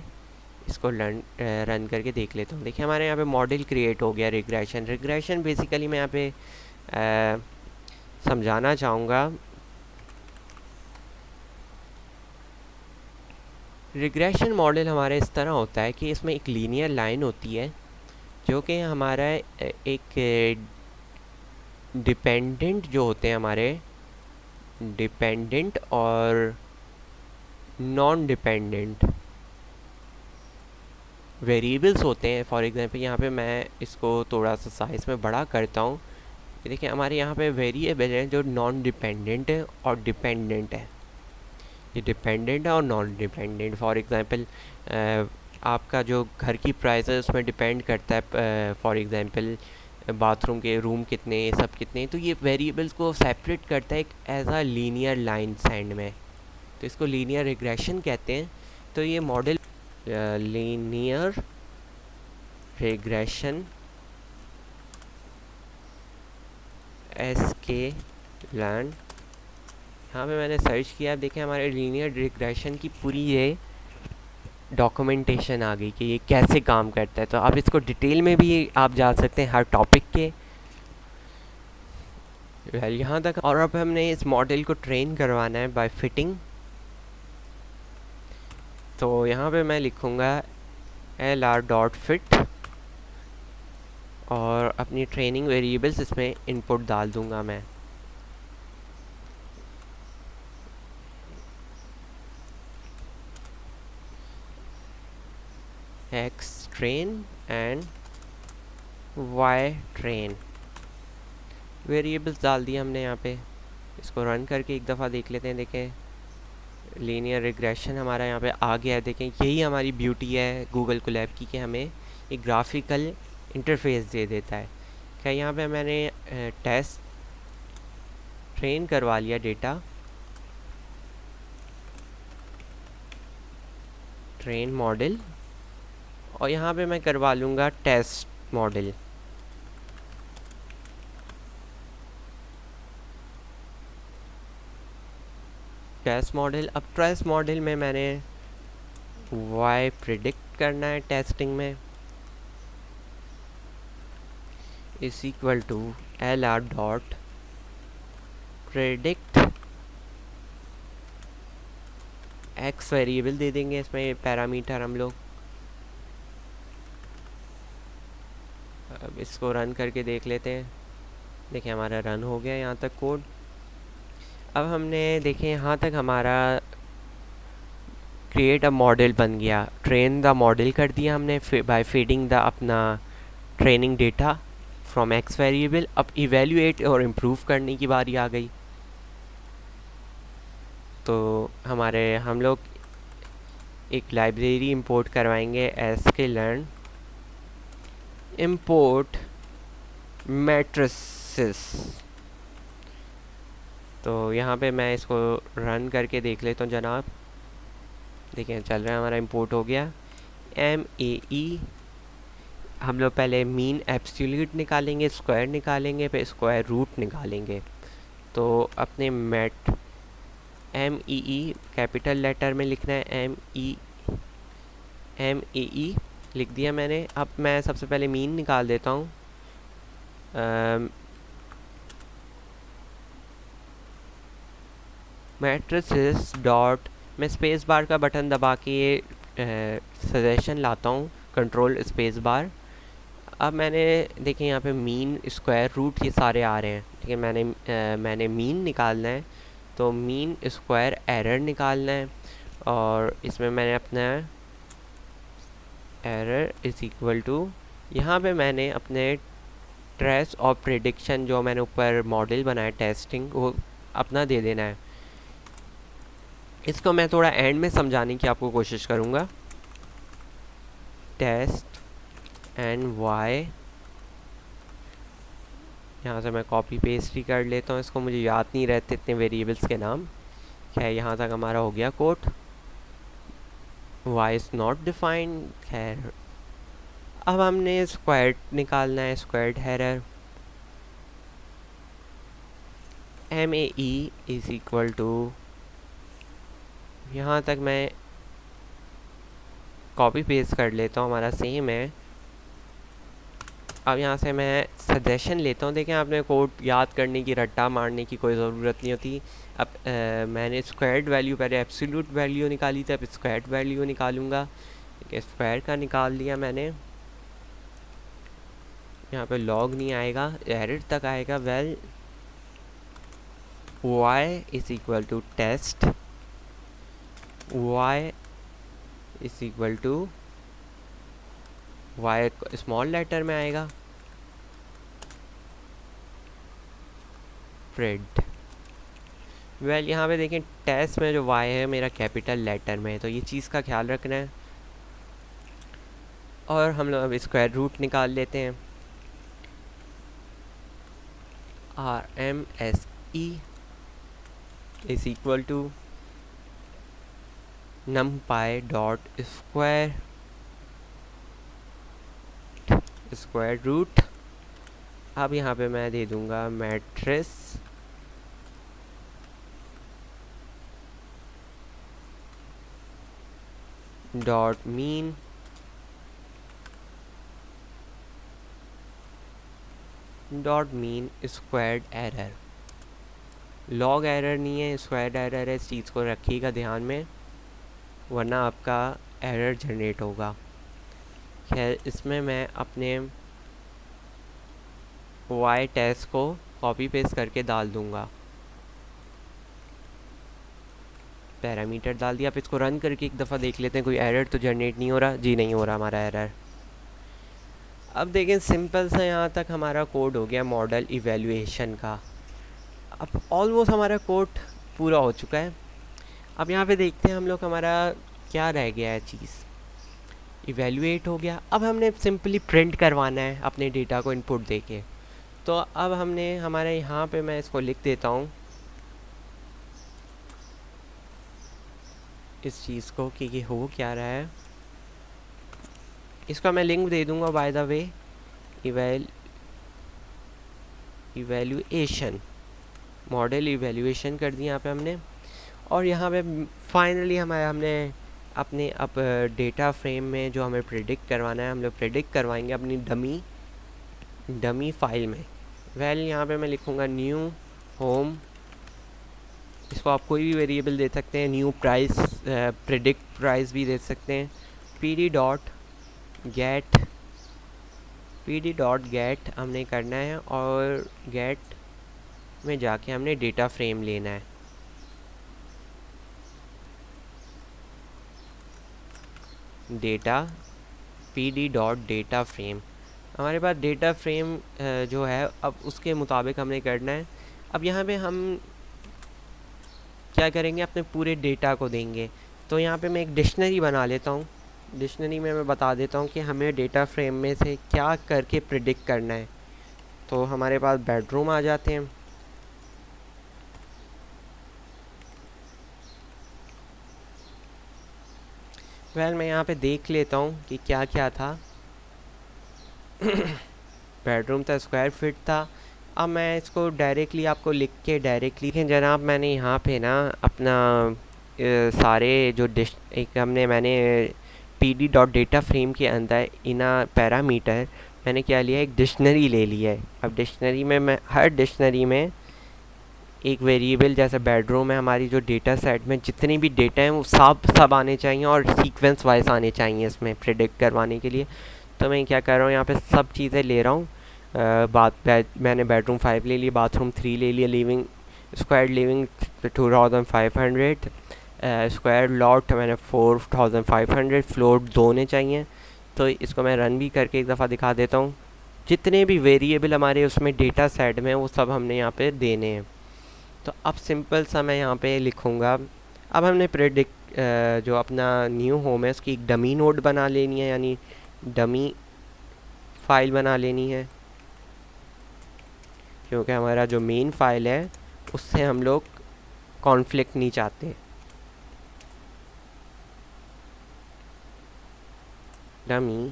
इसको रन करके देख लेता हूँ। देखिए हमारे यहाँ पे मॉडल क्रिएट हो गया रिग्रेशन बेसिकली मैं यहाँ पे समझाना चाहूँगा रिग्रेशन मॉडल हमारे इस तरह होता है कि इसमें एक लीनियर लाइन होती है जो कि हमारा एक डिपेंडेंट जो होते हैं हमारे डिपेंडेंट और नॉन डिपेंडेंट वेरिएबल्स होते हैं। फॉर एग्जांपल यहाँ पे मैं इसको थोड़ा सा साइज़ में बड़ा करता हूँ। देखिए हमारे यहाँ पे वेरिएबल है जो नॉन डिपेंडेंट है और डिपेंडेंट है। ये डिपेंडेंट है और नॉन डिपेंडेंट। फॉर एग्जांपल आपका जो घर की प्राइस है उसमें डिपेंड करता है, फॉर एग्जांपल बाथरूम के रूम कितने, सब कितने, तो ये वेरिएबल्स को सेपरेट करता है एक एज अ लीनियर लाइन सेंड में, तो इसको लीनियर रिग्रेशन कहते हैं। तो ये model linear regression S K learn, यहाँ पे मैंने सर्च किया, देखें हमारे लीनियर रिग्रेशन की पूरी ये डॉक्यूमेंटेशन आ गई कि ये कैसे काम करता है। तो आप इसको डिटेल में भी आप जा सकते हैं हर टॉपिक के यहाँ तक। और अब हमने इस मॉडल को ट्रेन करवाना है बाय फिटिंग। तो यहाँ पे मैं लिखूँगा lr.fit और अपनी ट्रेनिंग वेरिएबल्स इसमें इनपुट डाल दूँगा मैं। x train and y train variables डाल दिए हमने यहाँ पे। इसको रन करके एक दफ़ा देख लेते हैं। देखें लीनियर रिग्रेशन हमारा यहाँ पे आ गया है। देखें यही हमारी ब्यूटी है गूगल कोलैब की कि हमें एक ग्राफिकल इंटरफेस दे देता है। क्या यहाँ पे मैंने टेस्ट ट्रेन करवा लिया डेटा, ट्रेन मॉडल, और यहाँ पे मैं करवा लूँगा टेस्ट मॉडल। टेस्ट मॉडल, अब टेस्ट मॉडल में मैंने y प्रिडिक्ट करना है टेस्टिंग में, is equal to lr dot predict x variable दे देंगे इसमें पैरामीटर हम लोग। अब इसको रन करके देख लेते हैं। देखिए हमारा रन हो गया यहाँ तक कोड। अब हमने देखें यहाँ तक हमारा क्रिएट अ मॉडल बन गया, ट्रेन द मॉडल कर दिया हमने बाय फीडिंग द अपना training data from x variable. अब इवेल्युएट और इम्प्रूव करने की बारी आ गई। तो हम लोग एक लाइब्रेरी इंपोर्ट करवाएंगे sklearn import matrices। तो यहाँ पे मैं इसको रन करके देख लेता हूँ जनाब। देखिए चल रहा है, हमारा इंपोर्ट हो गया। MAE हम लोग पहले मीन एब्सोल्यूट निकालेंगे, स्क्वायर निकालेंगे, फिर स्क्वायर रूट निकालेंगे। तो अपने MEE कैपिटल लेटर में लिखना है, MEE लिख दिया मैंने। अब मैं सबसे पहले मीन निकाल देता हूँ। मैट्रिसेस डॉट, मैं स्पेस बार का बटन दबा के ये सजेशन लाता हूँ, कंट्रोल स्पेस बार। अब मैंने देखिए यहाँ पे मीन, स्क्वायर रूट ये सारे आ रहे हैं। ठीक है, मैंने मीन निकालना है, तो मीन स्क्वायर एरर निकालना है। और इसमें मैंने अपना एरर इज़ इक्वल टू, यहाँ पे मैंने अपने ट्रेस और प्रेडिक्शन जो मैंने ऊपर मॉडल बनाया टेस्टिंग, वो अपना दे देना है। इसको मैं थोड़ा एंड में समझाने की आपको कोशिश करूँगा। टेस्ट एंड वाई, यहाँ से मैं कॉपी पेस्ट ही कर लेता हूँ इसको, मुझे याद नहीं रहते इतने वेरिएबल्स के नाम। खैर यहाँ तक हमारा हो गया code. Y is not defined. खैर अब हमने स्क्वायर निकालना है, squared error. MAE is equal to, यहाँ तक मैं कॉपी पेस्ट कर लेता हूँ, हमारा सेम है। अब यहाँ से मैं सजेशन लेता हूँ। देखें, आपने कोड याद करने की, रट्टा मारने की कोई ज़रूरत नहीं होती। अब मैंने स्क्वायर्ड वैल्यू पहले एब्सोल्यूट वैल्यू निकाली थी, अब स्क्वायर्ड वैल्यू निकालूंगा। स्क्वायर का निकाल लिया मैंने। यहाँ पे लॉग नहीं आएगा, एरर तक आएगा। Well y is equal to test, y is equal to y small letter में आएगा, प्रिंट। वेल यहाँ पे देखें, टेस्ट में जो y है मेरा कैपिटल लेटर में है, तो ये चीज़ का ख्याल रखना है। और हम लोग अब स्क्वायर रूट निकाल लेते हैं। RMSE is equal to numpy dot square root. अब यहाँ पे मैं दे दूँगा metrics dot mean squared error. Log error नहीं है, स्क्वायर्ड एरर है। इस चीज़ को रखिएगा ध्यान में, वरना आपका एरर जनरेट होगा। खैर, इसमें मैं अपने y टेस्ट को कॉपी पेस्ट करके डाल दूँगा। पैरामीटर डाल दिया। आप इसको रन करके एक दफ़ा देख लेते हैं कोई एरर तो जनरेट नहीं हो रहा। जी नहीं हो रहा हमारा एरर। अब देखें, सिंपल सा यहाँ तक हमारा कोड हो गया मॉडल इवैल्यूएशन का। अब ऑलमोस्ट हमारा कोड पूरा हो चुका है। अब यहाँ पे देखते हैं हम लोग हमारा क्या रह गया है चीज़। इवैल्यूएट हो गया। अब हमने सिंपली प्रिंट करवाना है अपने डेटा को इनपुट देके। तो अब हमने हमारे यहाँ पे मैं इसको लिख देता हूँ इस चीज़ को कि ये हो क्या रहा है। इसका मैं लिंक दे दूँगा by the way. Evaluation, model evaluation कर दिया यहाँ पे हमने। और यहाँ पे फाइनली हमने अपने अब डेटा फ्रेम में जो हमें प्रेडिक्ट करवाना है, हम लोग प्रेडिक्ट करवाएंगे अपनी डमी फाइल में। वेल यहाँ पे मैं लिखूँगा न्यू होम। इसको आप कोई भी वेरिएबल दे सकते हैं, न्यू प्राइस, प्रेडिक्ट प्राइस भी दे सकते हैं। पी डी डॉट गेट हमने करना है, और गेट में जाके हमने डेटा फ्रेम लेना है। Data P dot data frame, हमारे पास डेटा फ्रेम जो है, अब उसके मुताबिक हमने करना है। अब यहाँ पे हम क्या करेंगे, अपने पूरे डेटा को देंगे। तो यहाँ पे मैं एक डिक्शनरी बना लेता हूँ। डिक्शनरी में मैं बता देता हूँ कि हमें डेटा फ्रेम में से क्या करके प्रिडिक्ट करना है। तो हमारे पास बेडरूम आ जाते हैं। वेल मैं यहाँ पे देख लेता हूँ कि क्या क्या था। बेडरूम था, स्क्वायर फीट था। अब मैं इसको डायरेक्टली आपको लिख के डायरेक्टली जनाब, मैंने यहाँ पे ना अपना सारे जो मैंने P D dot data frame के अंदर इना पैरामीटर मैंने क्या लिया, एक डिक्शनरी ले लिया है। अब डिक्शनरी में मैं हर डिक्शनरी में एक वेरिएबल, जैसे बेडरूम है, हमारी जो डेटा सेट में जितने भी डेटा हैं वो सब आने चाहिए और सीक्वेंस वाइज आने चाहिए इसमें प्रेडिक्ट करवाने के लिए। तो मैं क्या कर रहा हूँ, यहाँ पे सब चीज़ें ले रहा हूँ। मैंने बेडरूम 5 ले लिया, बाथरूम 3 ले लिया, living square living 2500, square lot मैंने 4500, फ्लोर 2 होने चाहिए। तो इसको मैं रन भी करके एक दफ़ा दिखा देता हूँ। जितने भी वेरिएबल हमारे उसमें डेटा सेट में वो सब हमने यहाँ पे देने हैं। तो अब सिंपल सा मैं यहाँ पे लिखूँगा। अब हमने प्रेडिक्ट जो अपना न्यू होम है उसकी एक डमी नोड बना लेनी है, यानी डमी फाइल बना लेनी है, क्योंकि हमारा जो मेन फाइल है उससे हम लोग कॉन्फ्लिक्ट नहीं चाहते। डमी,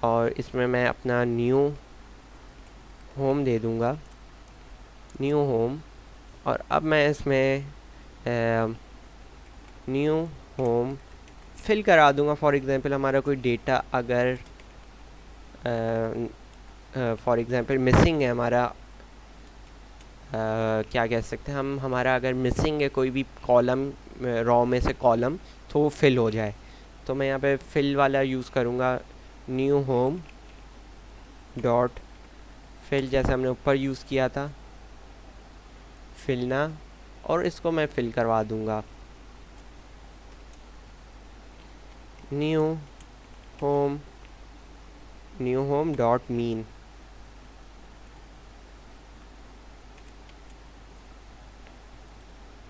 और इसमें मैं अपना न्यू होम दे दूँगा, न्यू होम। और अब मैं इसमें न्यू होम फिल करा दूँगा। फॉर एग्ज़ाम्पल हमारा कोई डेटा अगर फॉर एग्ज़ाम्पल मिसिंग है हमारा, क्या कह सकते हैं हम, हमारा अगर मिसिंग है कोई भी कॉलम रॉ में से कॉलम, तो वो फिल हो जाए। तो मैं यहाँ पे फिल वाला यूज़ करूँगा, न्यू होम डॉट फिल, जैसे हमने ऊपर यूज़ किया था फिलना, और इसको मैं फिल करवा दूँगा new home, new home dot mean.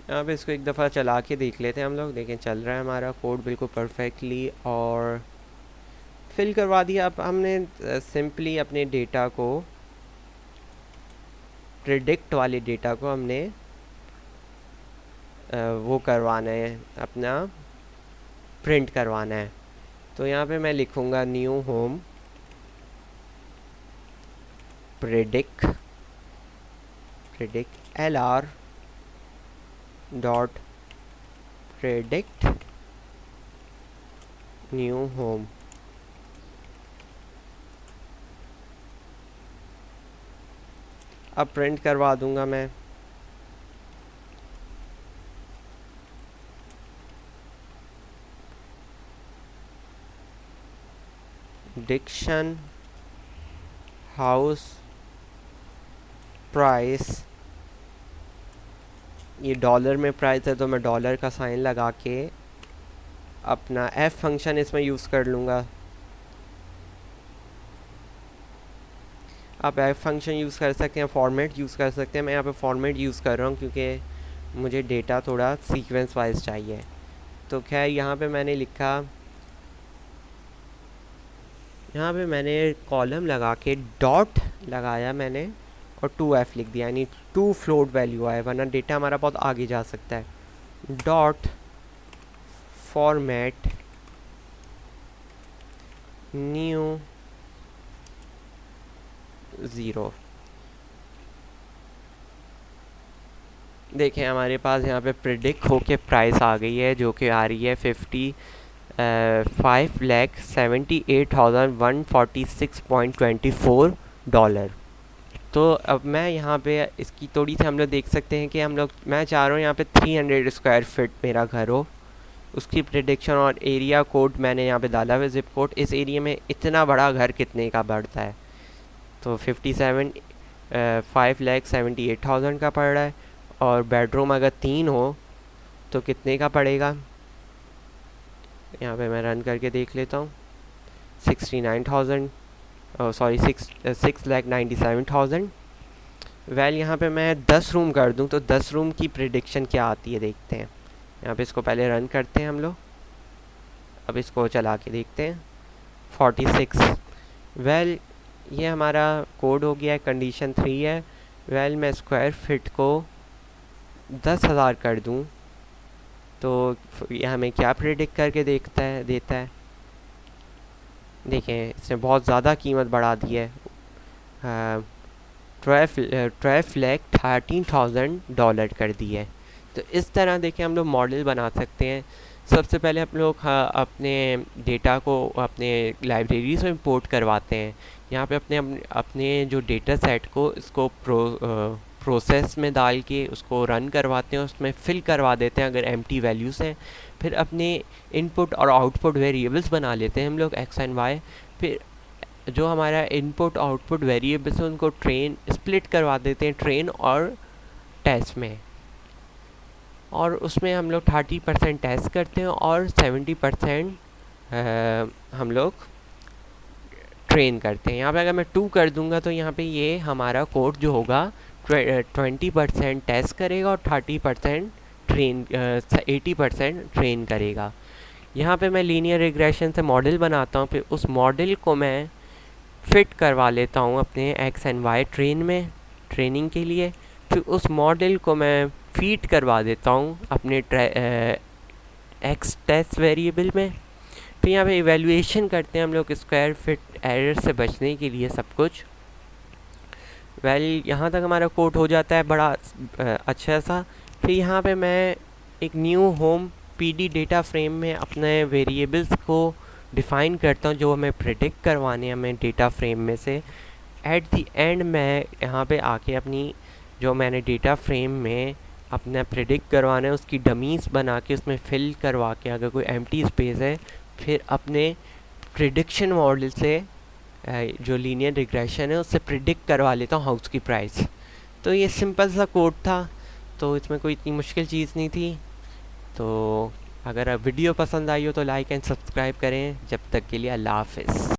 यहाँ पे इसको एक दफ़ा चला के देख लेते हैं हम लोग। देखें चल रहा है हमारा कोड बिल्कुल परफेक्टली, और फिल करवा दिया। अब हमने सिंपली अपने डेटा को, प्रिडिक्ट वाले डेटा को हमने वो करवाना है, अपना प्रिंट करवाना है। तो यहाँ पे मैं लिखूँगा new home predict LR dot predict new home. अब प्रिंट करवा दूंगा मैं डिक्शन हाउस प्राइस, ये डॉलर में प्राइस है तो मैं डॉलर का साइन लगा के अपना f फंक्शन इसमें यूज़ कर लूँगा। आप f फंक्शन यूज़ कर सकते हैं, फॉर्मेट यूज़ कर सकते हैं। मैं यहाँ पे फॉर्मेट यूज़ कर रहा हूँ क्योंकि मुझे डेटा थोड़ा सीक्वेंस वाइज चाहिए। तो खैर यहाँ पे मैंने लिखा, यहाँ पे मैंने कॉलम लगा के डॉट लगाया मैंने और 2f लिख दिया, यानी 2 फ्लोट वैल्यू आए, वरना डेटा हमारा बहुत आगे जा सकता है। Dot format new 0। देखें हमारे पास यहाँ पे प्रिडिक्ट होके प्राइस आ गई है, जो कि आ रही है 5,78,146.24 डॉलर। तो अब मैं यहाँ पे इसकी थोड़ी सी हम लोग देख सकते हैं कि हम लोग, मैं चाह रहा हूँ यहाँ पे 300 स्क्वायर फीट मेरा घर हो, उसकी प्रिडिक्शन। और एरिया कोड मैंने यहाँ पे डाला हुआ, ज़िप कोड। इस एरिया में इतना बड़ा घर कितने का बढ़ता है, तो 5,78,000 का पड़ रहा है। और बेडरूम अगर 3 हो तो कितने का पड़ेगा, यहाँ पे मैं रन करके देख लेता हूँ। 69,000, सॉरी 6,97,000। वेल यहाँ पे मैं 10 रूम कर दूँ तो 10 रूम की प्रिडिक्शन क्या आती है देखते हैं। यहाँ पे इसको पहले रन करते हैं हम लोग, अब इसको चला के देखते हैं। 46। वेल ये हमारा कोड हो गया है, कंडीशन 3 है। वेल मैं स्क्वायर फिट को 10,000 कर दूँ तो यह हमें क्या प्रिडिक्ट करके देता है। देखें इसने बहुत ज़्यादा कीमत बढ़ा दी है, 12,13,000 डॉलर कर दी है। तो इस तरह देखें हम लोग मॉडल बना सकते हैं। सबसे पहले हम लोग अपने डेटा को अपने लाइब्रेरी से इंपोर्ट करवाते हैं। यहाँ पे अपने जो डेटा सेट को इसको प्रोसेस में डाल के उसको रन करवाते हैं, उसमें फिल करवा देते हैं अगर एम्प्टी वैल्यूज़ हैं। फिर अपने इनपुट और आउटपुट वेरिएबल्स बना लेते हैं हम लोग एक्स एंड वाई। फिर जो हमारा इनपुट आउटपुट वेरिएबल्स हैं उनको स्प्लिट करवा देते हैं ट्रेन और टेस्ट में, और उसमें हम लोग 30% टेस्ट करते हैं और 70% हम लोग ट्रेन करते हैं। यहाँ पे अगर मैं 2 कर दूंगा तो यहाँ पे ये हमारा कोड जो होगा 20% टेस्ट करेगा और 30% ट्रेन 80% ट्रेन करेगा। यहाँ पे मैं लीनियर रिग्रेशन से मॉडल बनाता हूँ, फिर उस मॉडल को मैं फिट करवा लेता हूँ अपने एक्स एंड वाई ट्रेन में ट्रेनिंग के लिए। फिर उस मॉडल को मैं फीड करवा देता हूँ अपने एक्स टेस्ट वेरिएबल में। फिर यहाँ पे इवैल्यूएशन करते हैं हम लोग स्क्वायर फिट एरर से बचने के लिए सब कुछ। वेल यहाँ तक हमारा कोड हो जाता है बड़ा अच्छा सा। फिर यहाँ पे मैं एक new home PD data frame में अपने वेरिएबल्स को डिफ़ाइन करता हूँ जो हमें प्रिडिक्ट करवाने हैं हमें डेटा फ्रेम में से। एट द एंड मैं यहाँ पे आके अपनी जो मैंने डेटा फ्रेम में अपना प्रिडिक्ट करवाना है उसकी डमीज़ बना के उसमें फिल करवा के, अगर कोई एम्प्टी स्पेस है, फिर अपने प्रिडिक्शन मॉडल से जो लीनियर रिग्रेशन है उससे प्रिडिक्ट करवा लेता हूँ हाउस की प्राइस। तो ये सिंपल सा कोड था, तो इसमें कोई इतनी मुश्किल चीज़ नहीं थी। तो अगर वीडियो पसंद आई हो तो लाइक एंड सब्सक्राइब करें। जब तक के लिए अल्लाह हाफ़िज़।